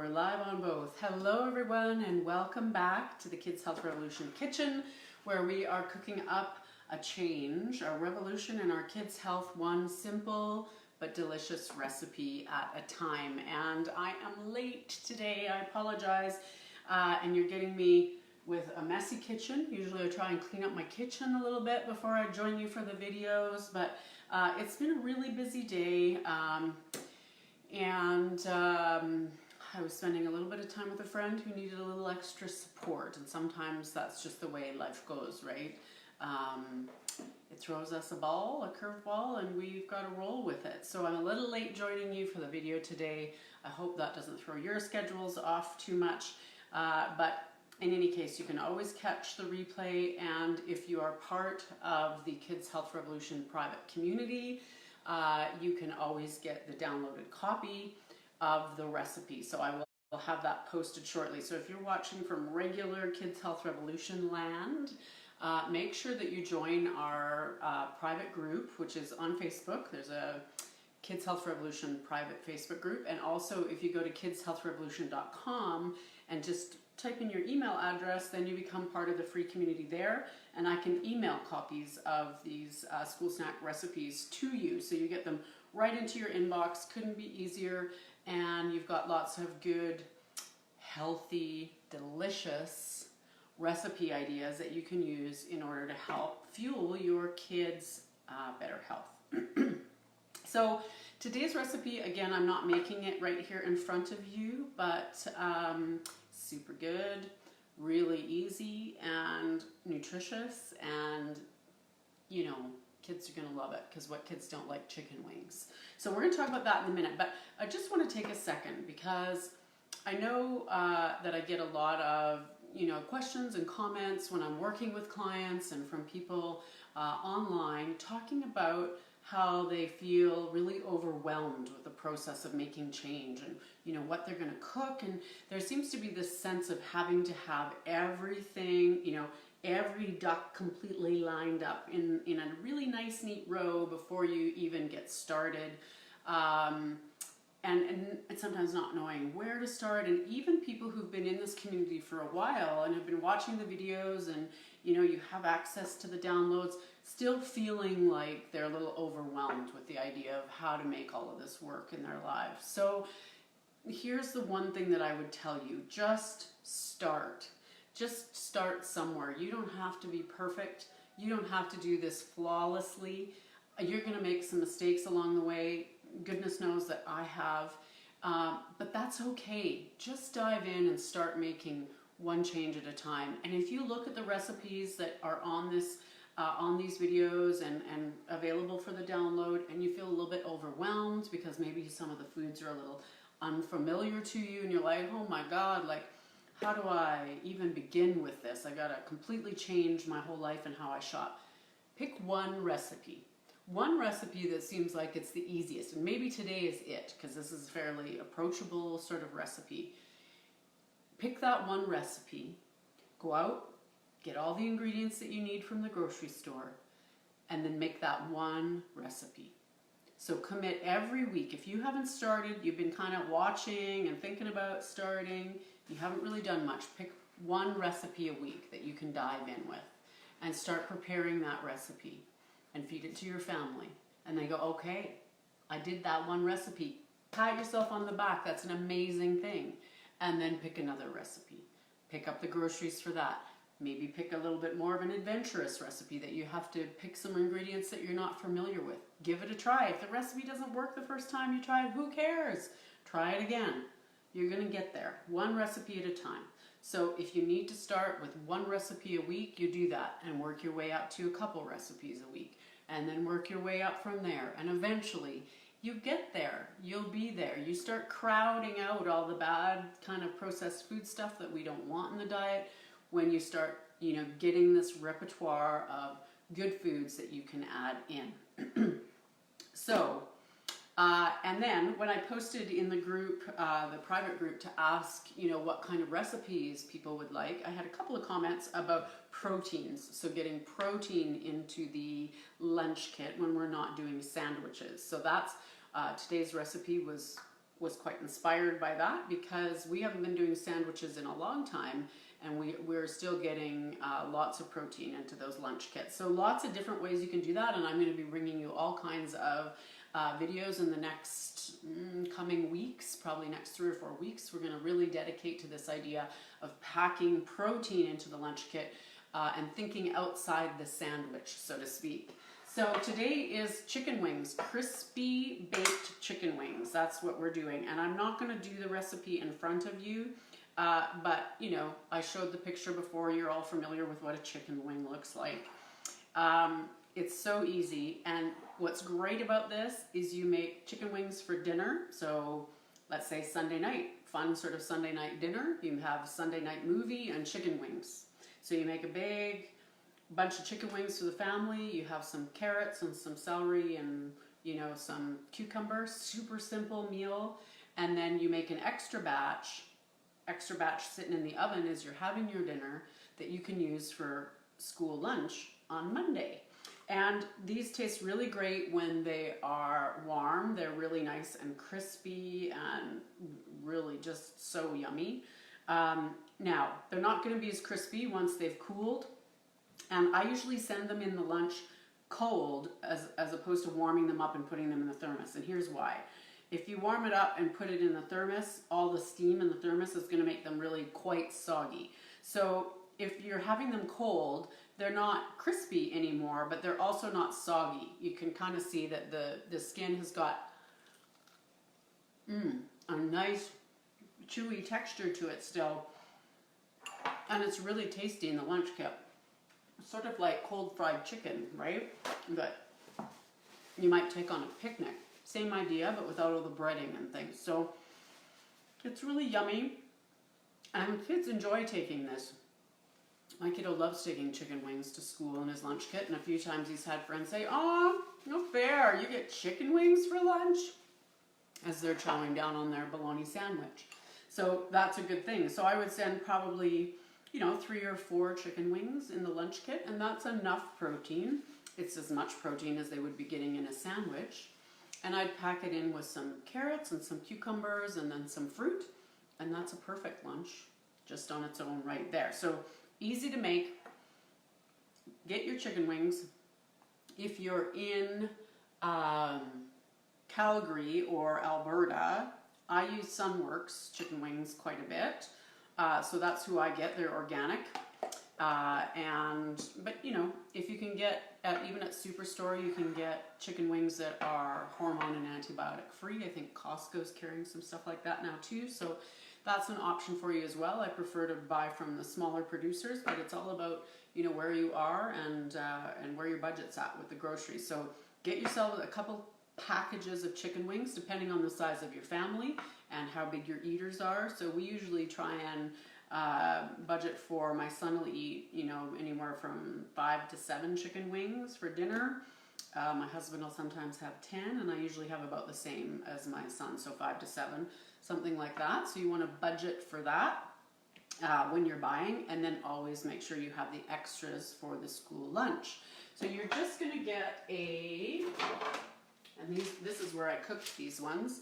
we're live on both. Hello everyone and welcome back to the Kids Health Revolution Kitchen, where we are cooking up a change, a revolution in our kids' health, one simple but delicious recipe at a time. And I am late today, I apologize, and you're getting me with a messy kitchen. Usually I try and clean up my kitchen a little bit before I join you for the videos, but it's been a really busy day. I was spending a little bit of time with a friend who needed a little extra support, and sometimes that's just the way life goes, right? It throws us a ball, a curveball, and we've got to roll with it. So I'm a little late joining you for the video today. I hope that doesn't throw your schedules off too much, but in any case, you can always catch the replay, and if you are part of the Kids Health Revolution private community, you can always get the downloaded copy of the recipe. So I will have that posted shortly. So if you're watching from regular Kids Health Revolution land, make sure that you join our private group, which is on Facebook. There's a Kids Health Revolution private Facebook group. And also if you go to kidshealthrevolution.com and just type in your email address, then you become part of the free community there, and I can email copies of these school snack recipes to you, so you get them right into your inbox. Couldn't be easier, and you've got lots of good, healthy, delicious recipe ideas that you can use in order to help fuel your kids' better health. So today's recipe, again, I'm not making it right here in front of you, but super good, really easy and nutritious, and you know, kids are going to love it, because what kids don't like? Chicken wings. So we're going to talk about that in a minute, but I just want to take a second, because I know that I get a lot of questions and comments when I'm working with clients and from people online talking about how they feel really overwhelmed with the process of making change, and what they're going to cook, and there seems to be this sense of having to have everything, every duck completely lined up in a really nice neat row before you even get started, and sometimes not knowing where to start. And even people who've been in this community for a while and have been watching the videos, and you have access to the downloads, still feeling like they're a little overwhelmed with the idea of how to make all of this work in their lives. So here's the one thing that I would tell you: just start. Just start somewhere. You don't have to be perfect. You don't have to do this flawlessly. You're going to make some mistakes along the way. Goodness knows that I have. But that's okay. Just dive in and start making one change at a time. And if you look at the recipes that are on this on these videos and available for the download, and you feel a little bit overwhelmed because maybe some of the foods are a little unfamiliar to you, and you're like, oh my God, like, how do I even begin with this? I gotta completely change my whole life and how I shop. Pick one recipe that seems like it's the easiest, and maybe today is it, because this is a fairly approachable sort of recipe. Pick that one recipe, go out, get all the ingredients that you need from the grocery store, and then make that one recipe. So commit every week. If you haven't started, you've been kind of watching and thinking about starting, you haven't really done much, pick one recipe a week that you can dive in with, and start preparing that recipe and feed it to your family. And they go, okay, I did that one recipe. Pat yourself on the back, that's an amazing thing. And then pick another recipe. Pick up the groceries for that. Maybe pick a little bit more of an adventurous recipe that you have to pick some ingredients that you're not familiar with. Give it a try. If the recipe doesn't work the first time you try it, who cares? Try it again. You're going to get there, one recipe at a time. So if you need to start with one recipe a week, you do that and work your way up to a couple recipes a week, and then work your way up from there. And eventually you get there, you'll be there. You start crowding out all the bad kind of processed food stuff that we don't want in the diet when you start, getting this repertoire of good foods that you can add in. So, and then when I posted in the group, the private group, to ask, what kind of recipes people would like, I had a couple of comments about proteins. So getting protein into the lunch kit when we're not doing sandwiches. So that's, today's recipe was was quite inspired by that because we haven't been doing sandwiches in a long time, and we're still getting lots of protein into those lunch kits. So lots of different ways you can do that, and I'm going to be bringing you all kinds of videos in the next coming weeks, probably next 3 or 4 weeks. We're going to really dedicate to this idea of packing protein into the lunch kit and thinking outside the sandwich, so to speak. So today is chicken wings, crispy baked chicken wings. That's what we're doing. And I'm not going to do the recipe in front of you, but you know, I showed the picture before. You're all familiar with what a chicken wing looks like. It's so easy, and what's great about this is you make chicken wings for dinner. So let's say Sunday night, fun sort of Sunday night dinner. You have Sunday night movie and chicken wings. So you make a big bunch of chicken wings for the family. You have some carrots and some celery and, you know, some cucumbers. Super simple meal. And then you make an extra batch sitting in the oven as you're having your dinner that you can use for school lunch on Monday. And these taste really great when they are warm. They're really nice and crispy and really just so yummy. Now, they're not going to be as crispy once they've cooled. And I usually send them in the lunch cold as opposed to warming them up and putting them in the thermos. And here's why. If you warm it up and put it in the thermos, all the steam in the thermos is going to make them really quite soggy. So if you're having them cold, they're not crispy anymore, but they're also not soggy. You can kind of see that the skin has got a nice chewy texture to it still. And it's really tasty in the lunch kit. Sort of like cold fried chicken, right? That you might take on a picnic. Same idea, but without all the breading and things. So it's really yummy, and kids enjoy taking this. My kiddo loves taking chicken wings to school in his lunch kit, and a few times he's had friends say, "Oh, no fair, you get chicken wings for lunch?" as they're chowing down on their bologna sandwich. So that's a good thing. So I would send probably, you know, 3 or 4 chicken wings in the lunch kit, and that's enough protein. It's as much protein as they would be getting in a sandwich. And I'd pack it in with some carrots and some cucumbers and then some fruit, and that's a perfect lunch just on its own right there. So easy to make. Get your chicken wings. If you're in Calgary or Alberta, I use Sunworks chicken wings quite a bit. So that's who I get. They're organic. But you know, if you can get, even at Superstore, you can get chicken wings that are hormone and antibiotic free. I think Costco's carrying some stuff like that now too. So that's an option for you as well. I prefer to buy from the smaller producers, but it's all about, you know, where you are and where your budget's at with the groceries. So get yourself a couple packages of chicken wings, depending on the size of your family and how big your eaters are. So we usually try and budget for, my son will eat, you know, anywhere from 5 to 7 chicken wings for dinner. My husband will sometimes have 10, and I usually have about the same as my son, so 5 to 7, something like that. So you want to budget for that when you're buying, and then always make sure you have the extras for the school lunch. So you're just going to get and this is where I cooked these ones.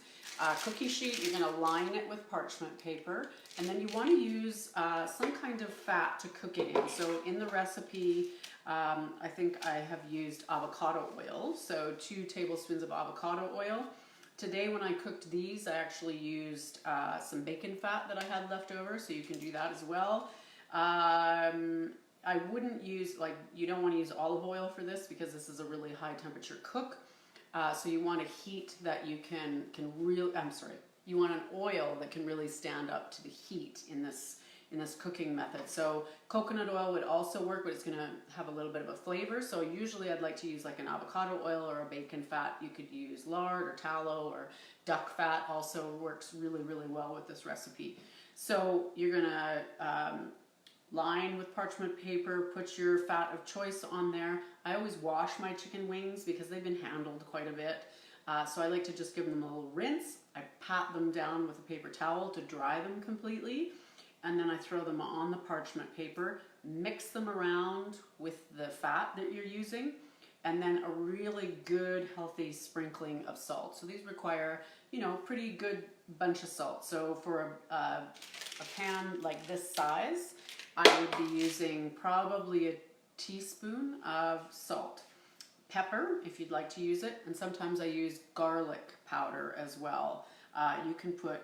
Cookie sheet, you're going to line it with parchment paper, and then you want to use some kind of fat to cook it in. So in the recipe, I think I have used avocado oil, so 2 tablespoons of avocado oil. Today when I cooked these, I actually used some bacon fat that I had left over, so you can do that as well. I wouldn't use, you don't want to use olive oil for this because this is a really high temperature cook. So you want a heat that you you want an oil that can really stand up to the heat in this cooking method. So coconut oil would also work, but it's going to have a little bit of a flavor. So usually I'd like to use like an avocado oil or a bacon fat. You could use lard or tallow, or duck fat also works really, really well with this recipe. So you're going to line with parchment paper, put your fat of choice on there. I always wash my chicken wings because they've been handled quite a bit. So I like to just give them a little rinse. I pat them down with a paper towel to dry them completely. And then I throw them on the parchment paper, mix them around with the fat that you're using, and then a really good, healthy sprinkling of salt. So these require, you know, pretty good bunch of salt. So for a pan like this size, I would be using probably a teaspoon of salt. Pepper, if you'd like to use it, and sometimes I use garlic powder as well. You can put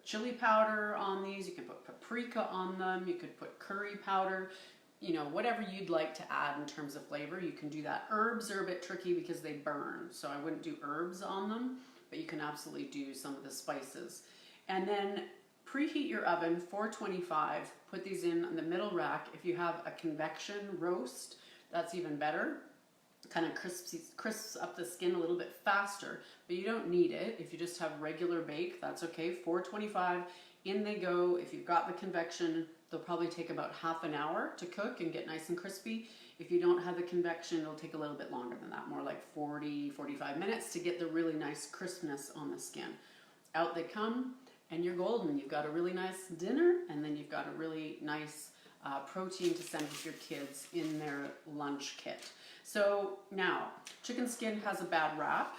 chili powder on these, you can put paprika on them, you could put curry powder, you know, whatever you'd like to add in terms of flavor, you can do that. Herbs are a bit tricky because they burn, so I wouldn't do herbs on them, but you can absolutely do some of the spices. And then preheat your oven, 425, put these in the middle rack. If you have a convection roast, that's even better. Kind of crisps up the skin a little bit faster, but you don't need it. If you just have regular bake, that's okay. 425, in they go. If you've got the convection, they'll probably take about half an hour to cook and get nice and crispy. If you don't have the convection, it'll take a little bit longer than that, more like 40, 45 minutes to get the really nice crispness on the skin. Out they come, and you're golden. You've got a really nice dinner, and then you've got a really nice protein to send with your kids in their lunch kit. So now, chicken skin has a bad rap.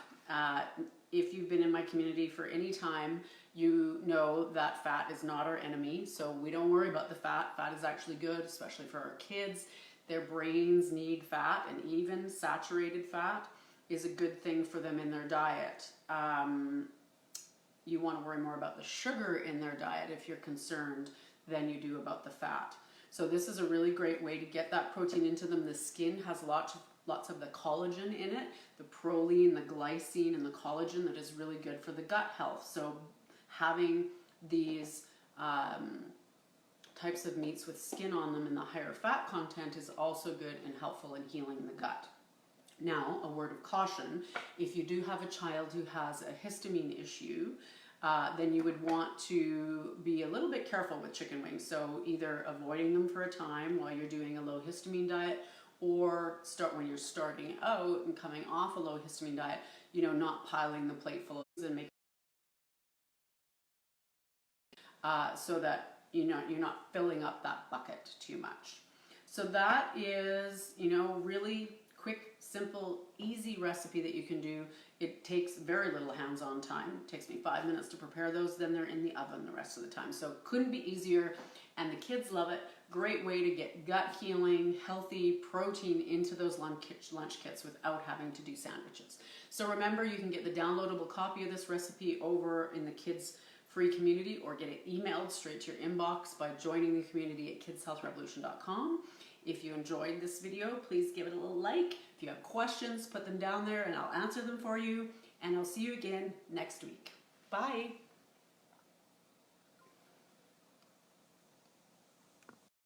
If you've been in my community for any time, you know that fat is not our enemy, so we don't worry about the fat. Fat is actually good, especially for our kids. Their brains need fat, and even saturated fat is a good thing for them in their diet. You want to worry more about the sugar in their diet if you're concerned than you do about the fat. So this is a really great way to get that protein into them. The skin has lots of the collagen in it, the proline, the glycine, and the collagen that is really good for the gut health. So having these types of meats with skin on them and the higher fat content is also good and helpful in healing the gut. Now, a word of caution, if you do have a child who has a histamine issue, then you would want to be a little bit careful with chicken wings. So either avoiding them for a time while you're doing a low histamine diet, or when you're starting out and coming off a low histamine diet, you know, not piling the plate full of and making so that you're not filling up that bucket too much. So that is, you know, really quick, simple, easy recipe that you can do. It takes very little hands-on time. It takes me 5 minutes to prepare those, then they're in the oven the rest of the time. So couldn't be easier, and the kids love it. Great way to get gut healing, healthy protein into those lunch kits without having to do sandwiches. So remember, you can get the downloadable copy of this recipe over in the kids free community, or get it emailed straight to your inbox by joining the community at kidshealthrevolution.com. If you enjoyed this video, please give it a little like. If you have questions, put them down there and I'll answer them for you. And I'll see you again next week. Bye.